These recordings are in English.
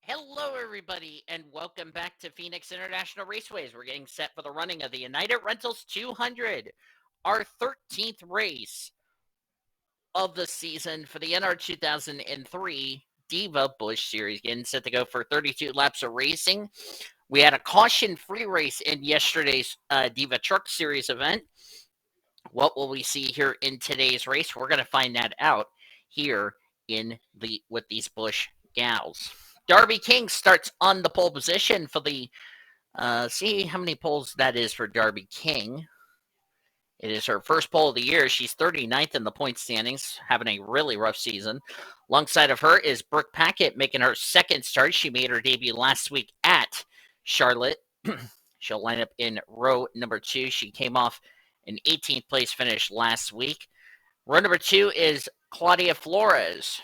Hello, everybody, and welcome back to Phoenix International Raceways. We're getting set for the running of the United Rentals 200, our 13th race of the season for the NR2003 Diva Busch Series. Getting set to go for 32 laps of racing. We had a caution-free race in yesterday's Diva Truck Series event. What will we see here in today's race? We're going to find that out here with these Busch gals. Darby King starts on the pole position for the, see how many poles that is for Darby King. It is her first pole of the year. She's 39th in the point standings, having a really rough season. Alongside of her is Brooke Packett making her second start. She made her debut last week at Charlotte. She'll line up in row number 2. She came off an 18th place finish last week. Row number 2 is Claudia Flores,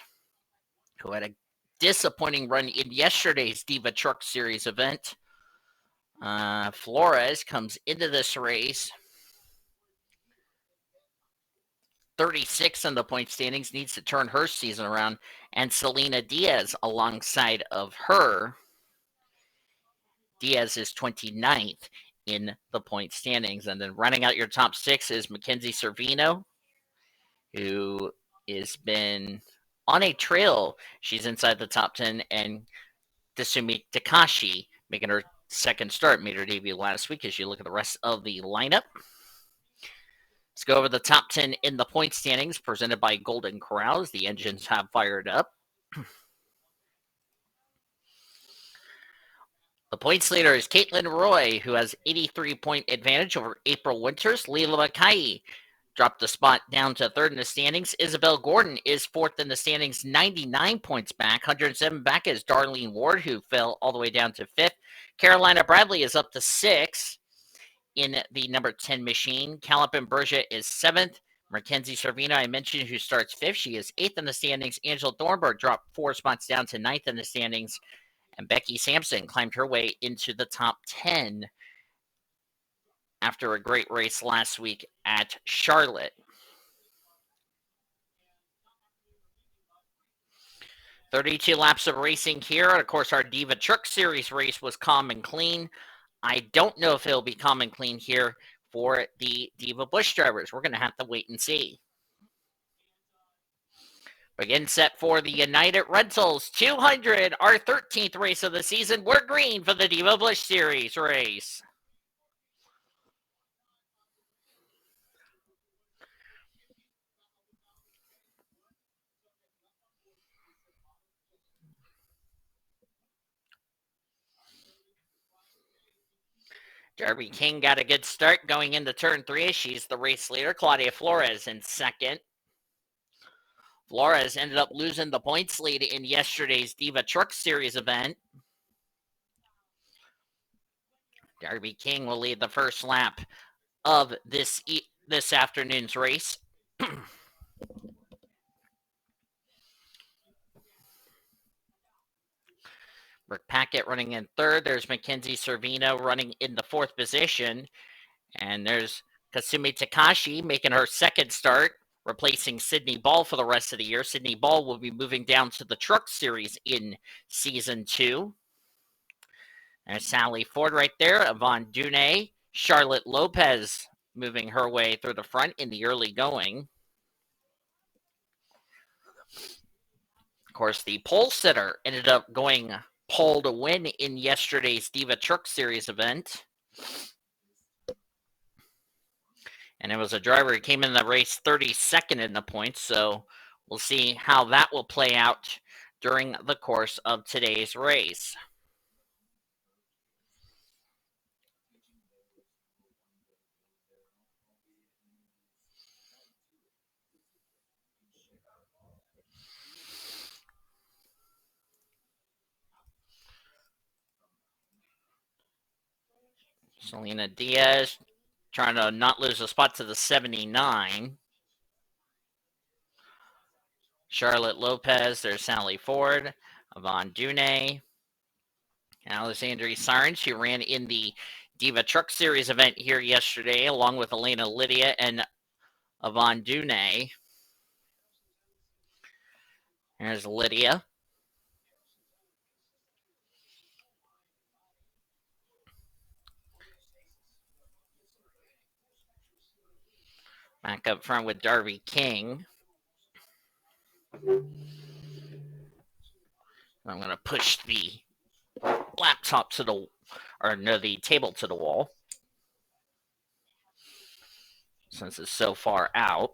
who had a disappointing run in yesterday's Diva Truck Series event. Flores comes into this race 36 on the point standings, needs to turn her season around, and Selena Diaz alongside of her. Diaz is 29th in the point standings. And then running out your top 6 is Mackenzie Servino, who has been on a trail. She's inside the top 10, and Tasumi Takashi making her second start, made her debut last week. As you look at the rest of the lineup, let's go over the top 10 in the point standings presented by Golden Corrals. The engines have fired up. The points leader is Caitlin Roy, who has 83-point advantage over April Winters. Leila Makai dropped the spot down to third in the standings. Isabel Gordon is fourth in the standings, 99 points back. 107 back is Darlene Ward, who fell all the way down to fifth. Carolina Bradley is up to sixth in the number 10 machine. Calipin Bergia is seventh. Mackenzie Servino, I mentioned, who starts fifth. She is eighth in the standings. Angela Thornburg dropped 4 spots down to ninth in the standings. And Becky Sampson climbed her way into the top 10 after a great race last week at Charlotte. 32 laps of racing here. Of course, our Diva Truck Series race was calm and clean. I don't know if it'll be calm and clean here for the Diva Busch drivers. We're going to have to wait and see. Again, set for the United Rentals 200, our 13th race of the season. We're green for the Diva Busch Series race. Darby King got a good start going into turn 3. She's the race leader. Claudia Flores in second. Flores ended up losing the points lead in yesterday's Diva Truck Series event. Darby King will lead the first lap of this afternoon's race. Brooke Packett running in third. There's Mackenzie Servino running in the fourth position. And there's Kasumi Takashi making her second start, replacing Sydney Ball for the rest of the year. Sydney Ball will be moving down to the Truck Series in Season 2. There's Sally Ford right there, Yvonne Dune, Charlotte Lopez moving her way through the front in the early going. Of course, the pole sitter ended up going pole to win in yesterday's Diva Truck Series event. And it was a driver who came in the race 32nd in the points, so we'll see how that will play out during the course of today's race. Selena Diaz trying to not lose a spot to the 79. Charlotte Lopez, there's Sally Ford, Yvonne Dune, Alexandria Siren. She ran in the Diva Truck Series event here yesterday, along with Elena Lydia and Yvonne Dune. There's Lydia. Back up front with Darby King. I'm going to push the laptop to the, or no, the table to the wall, since it's so far out.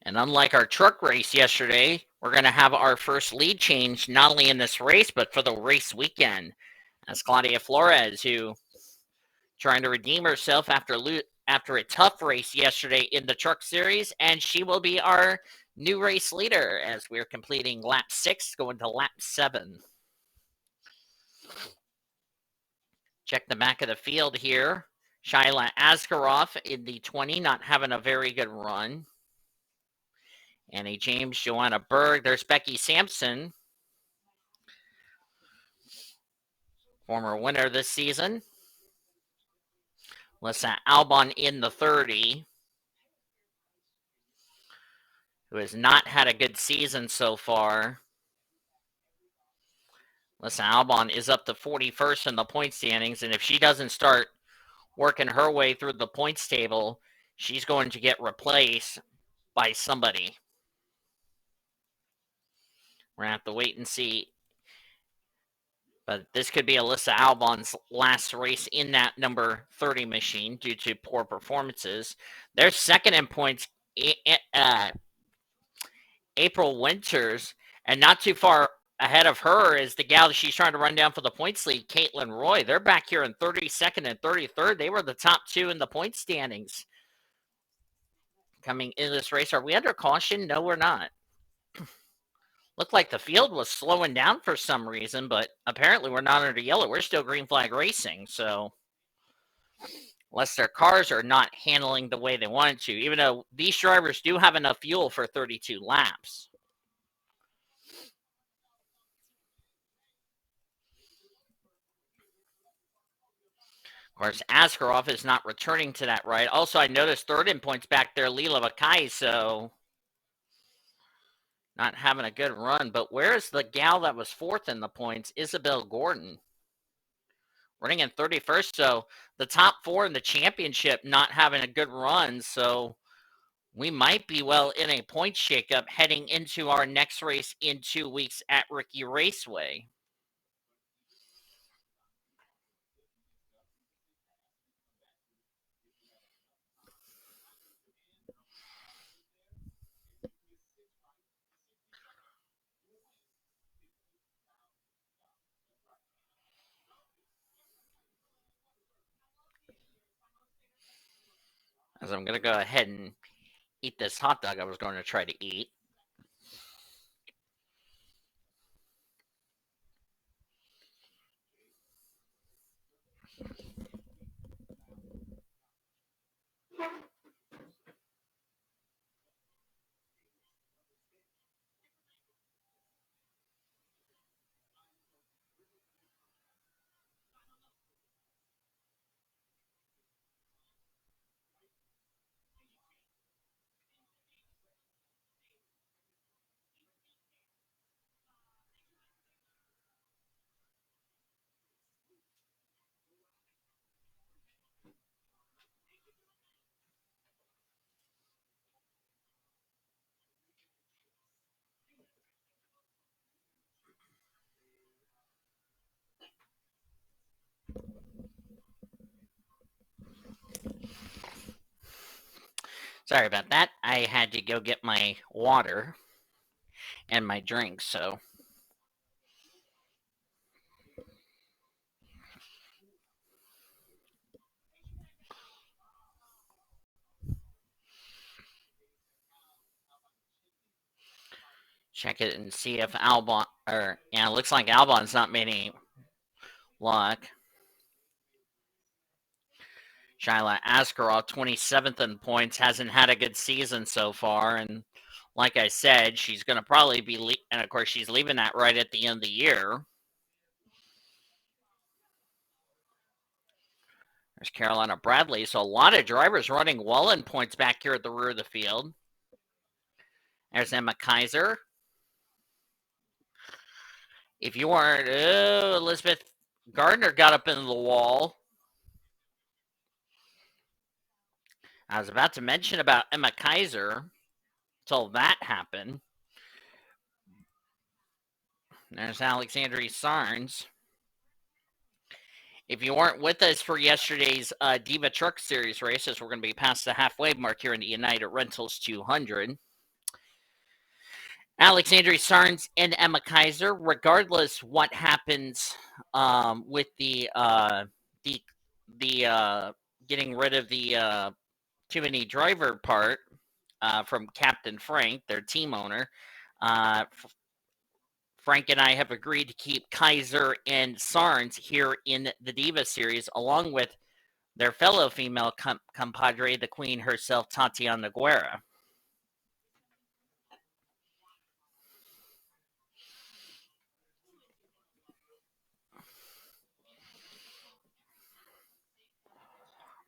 And unlike our truck race yesterday, we're going to have our first lead change, not only in this race, but for the race weekend. That's Claudia Flores, who trying to redeem herself after a tough race yesterday in the truck series, and she will be our new race leader as we're completing lap 6, going to lap 7. Check the back of the field here. Shyla Asgaroff in the 20, not having a very good run. Annie James, Joanna Berg. There's Becky Sampson, former winner this season. Lisa Albon in the 30, who has not had a good season so far. Lisa Albon is up to 41st in the point standings, and if she doesn't start working her way through the points table, she's going to get replaced by somebody. We're going to have to wait and see. But this could be Alyssa Albon's last race in that number 30 machine due to poor performances. They're second in points, April Winters, and not too far ahead of her is the gal that she's trying to run down for the points lead, Caitlin Roy. They're back here in 32nd and 33rd. They were the top two in the point standings coming into this race. Are we under caution? No, we're not. Looked like the field was slowing down for some reason, but apparently we're not under yellow. We're still green flag racing, so unless their cars are not handling the way they wanted to, even though these drivers do have enough fuel for 32 laps. Of course, Askarov is not returning to that right. Also, I noticed third in points back there, Lila Makai, so not having a good run. But where is the gal that was fourth in the points, Isabel Gordon? Running in 31st, so the top four in the championship not having a good run, so we might be well in a point shakeup heading into our next race in 2 weeks at Ricky Raceway. As I'm going to go ahead and eat this hot dog I was going to try to eat. Sorry about that. I had to go get my water and my drink, so. Check it and see if Albon, or, yeah, it looks like Albon's not made any luck. Shyla Askarov, 27th in points, hasn't had a good season so far. And like I said, she's going to probably be, and of course, she's leaving that right at the end of the year. There's Carolina Bradley. So a lot of drivers running well in points back here at the rear of the field. There's Emma Kaiser. If you weren't, Elizabeth Gardner got up into the wall. I was about to mention about Emma Kaiser till that happened. There's Alexandria Sarnes. If you weren't with us for yesterday's Diva Truck Series races, we're going to be past the halfway mark here in the United Rentals 200. Alexandria Sarnes and Emma Kaiser, regardless what happens with the getting rid of the too many driver part from Captain Frank, their team owner. Frank and I have agreed to keep Kaiser and Sarnes here in the Diva Series, along with their fellow female compadre, the queen herself, Tatiana Guerra.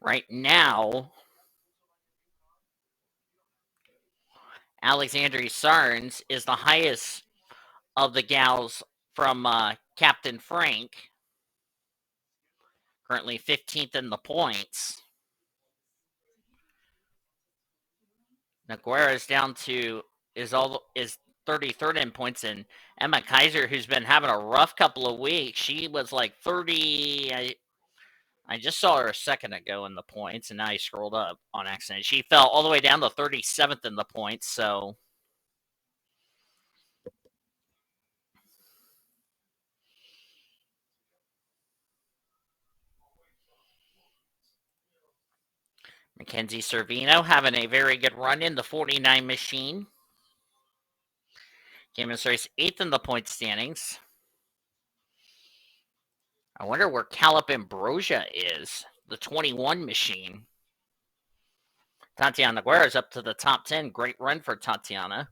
Right now, Alexandria Sarnes is the highest of the gals from Captain Frank, currently 15th in the points. Naguera is down to is 33rd in points, and Emma Kaiser, who's been having a rough couple of weeks, she was like 30. I just saw her a second ago in the points, and now I scrolled up on accident. She fell all the way down to 37th in the points, so Mackenzie Servino having a very good run in the 49 machine. Came in race 8th in the point standings. I wonder where Calip Ambrosia is, the 21 machine. Tatiana Guerra is up to the top 10. Great run for Tatiana.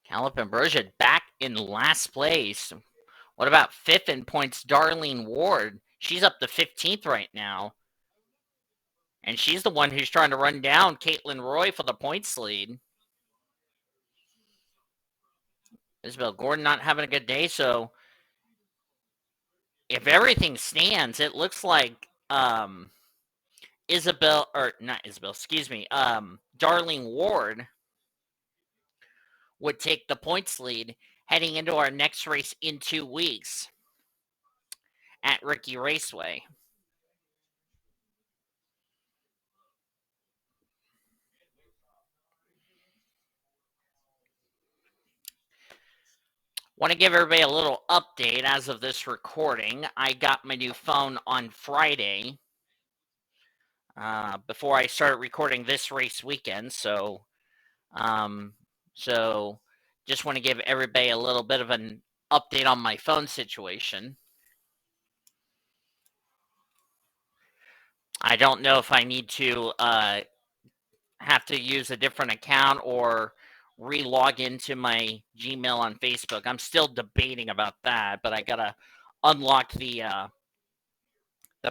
Calip Ambrosia back in last place. What about 5th in points, Darlene Ward? She's up to 15th right now. And she's the one who's trying to run down Caitlin Roy for the points lead. Isabel Gordon not having a good day, so if everything stands, it looks like Darlene Ward would take the points lead heading into our next race in 2 weeks at Ricky Raceway. Want to give everybody a little update as of this recording. I got my new phone on Friday before I started recording this race weekend. So just want to give everybody a little bit of an update on my phone situation. I don't know if I need to have to use a different account or re-log into my Gmail on Facebook. I'm still debating about that, but I gotta unlock the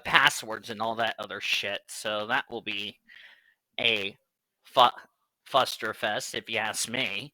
passwords and all that other shit. So that will be a fusterfest, if you ask me.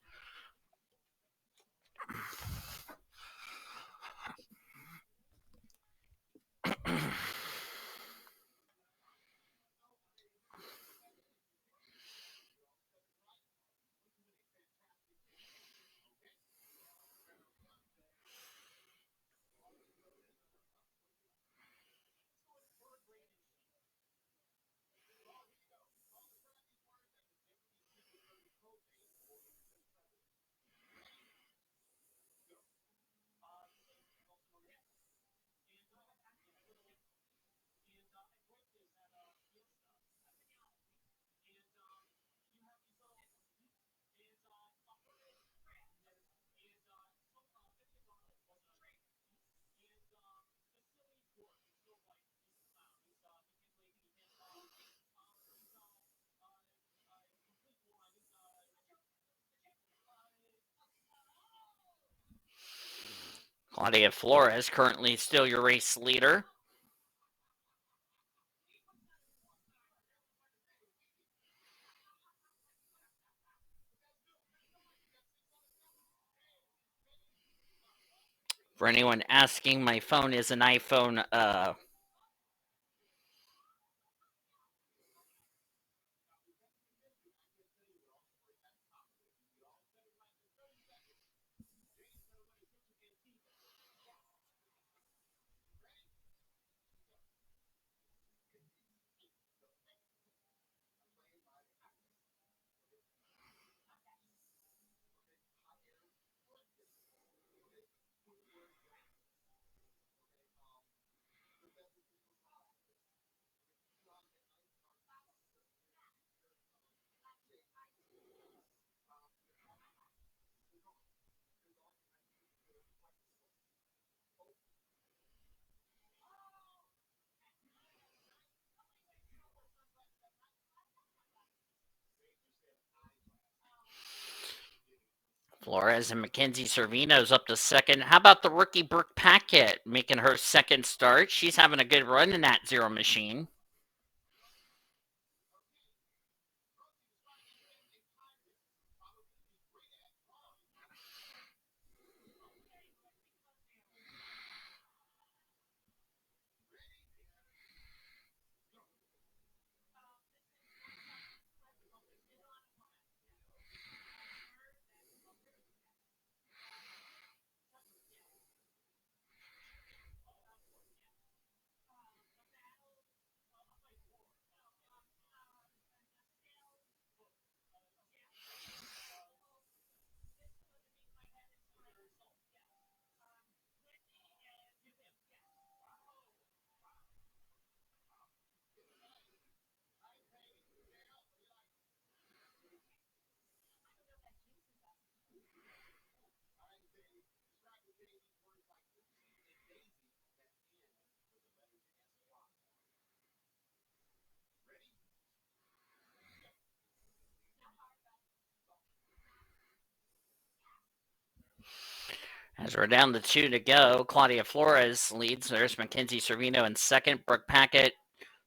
Claudia Flores currently still your race leader. For anyone asking, my phone is an iPhone Flores and Mackenzie Cervino's up to second. How about the rookie Brooke Packett making her second start? She's having a good run in that zero machine. As we're down to 2 to go, Claudia Flores leads. There's Mackenzie Cervino in second. Brooke Packett,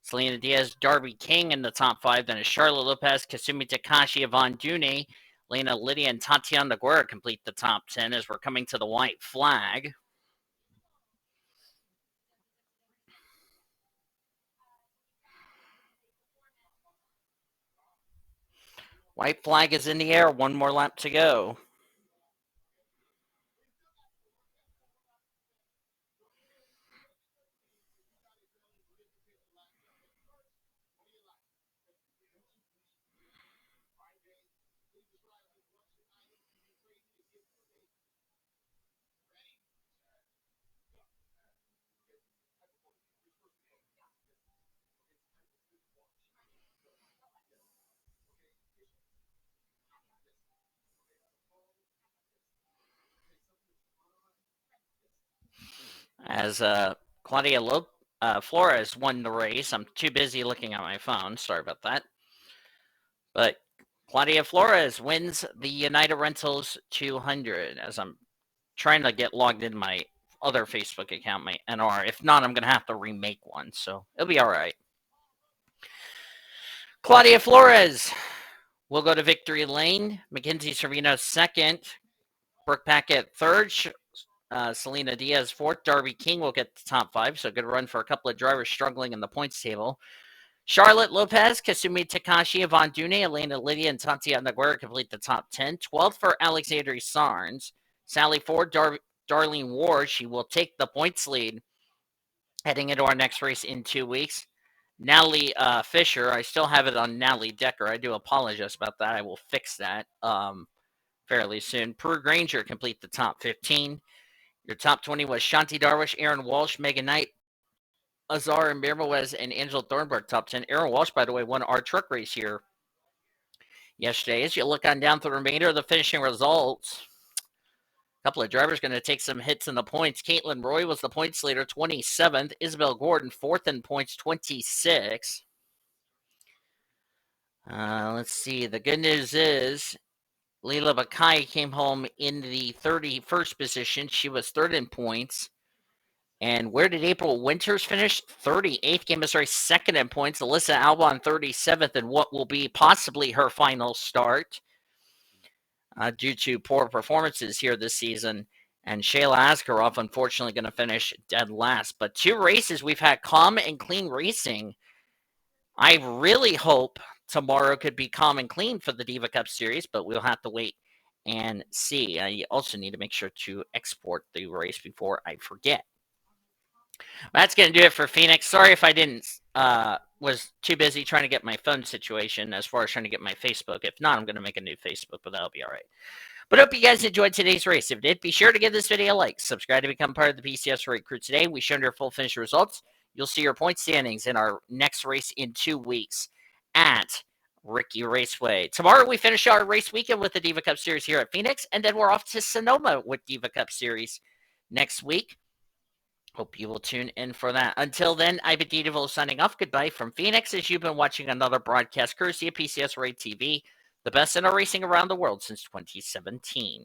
Selena Diaz, Darby King in the top 5. Then is Charlotte Lopez, Kasumi Takashi, Yvonne Dune, Lena Lydia, and Tatiana Guerra complete the top 10 as we're coming to the white flag. White flag is in the air. One more lap to go. As Claudia Flores won the race. I'm too busy looking at my phone. Sorry about that. But Claudia Flores wins the United Rentals 200 as I'm trying to get logged in my other Facebook account, my NR. If not, I'm going to have to remake one. So it'll be all right. Claudia Flores will go to victory lane. Mackenzie Cervino second. Brooke Packett third. Selena Diaz fourth. Darby King will get the top 5. So good run for a couple of drivers struggling in the points table. Charlotte Lopez, Kasumi Takashi, Yvonne Dune, Elena Lydia, and Tatiana Guerra complete the top 10. 12th for Alexandria Sarnes. Sally Ford, Darlene Ward, she will take the points lead heading into our next race in 2 weeks. Natalie Fisher, I still have it on Natalie Decker. I do apologize about that. I will fix that fairly soon. Prue Granger complete the top 15. Your top 20 was Shanti Darwish, Aaron Walsh, Megan Knight, Azar and Mirwez, and Angela Thornburg top 10. Aaron Walsh, by the way, won our truck race here yesterday. As you look on down through the remainder of the finishing results, a couple of drivers going to take some hits in the points. Caitlin Roy was the points leader, 27th. Isabel Gordon, 4th in points, 26. Let's see. The good news is Leila Bakai came home in the 31st position. She was 3rd in points. And where did April Winters finish? 38th. Came Missouri 2nd in points. Alyssa Albon 37th in what will be possibly her final start due to poor performances here this season. And Shayla Askarov, unfortunately, going to finish dead last. But 2 races, we've had calm and clean racing. I really hope tomorrow could be calm and clean for the Diva Cup Series, but we'll have to wait and see. I also need to make sure to export the race before I forget. That's going to do it for Phoenix. Sorry if I didn't, was too busy trying to get my phone situation as far as trying to get my Facebook. If not, I'm going to make a new Facebook, but that'll be all right. But hope you guys enjoyed today's race. If you did, be sure to give this video a like. Subscribe to become part of the PCS Rate Crew today. We showed your full finish results. You'll see your point standings in our next race in 2 weeks at Ricky Raceway. Tomorrow we finish our race weekend with the Diva Cup Series here at Phoenix, and then we're off to Sonoma with Diva Cup Series next week. Hope you will tune in for that. Until then, I've been DeVille signing off. Goodbye from Phoenix as you've been watching another broadcast courtesy of PCS Rate TV, the best in our racing around the world since 2017.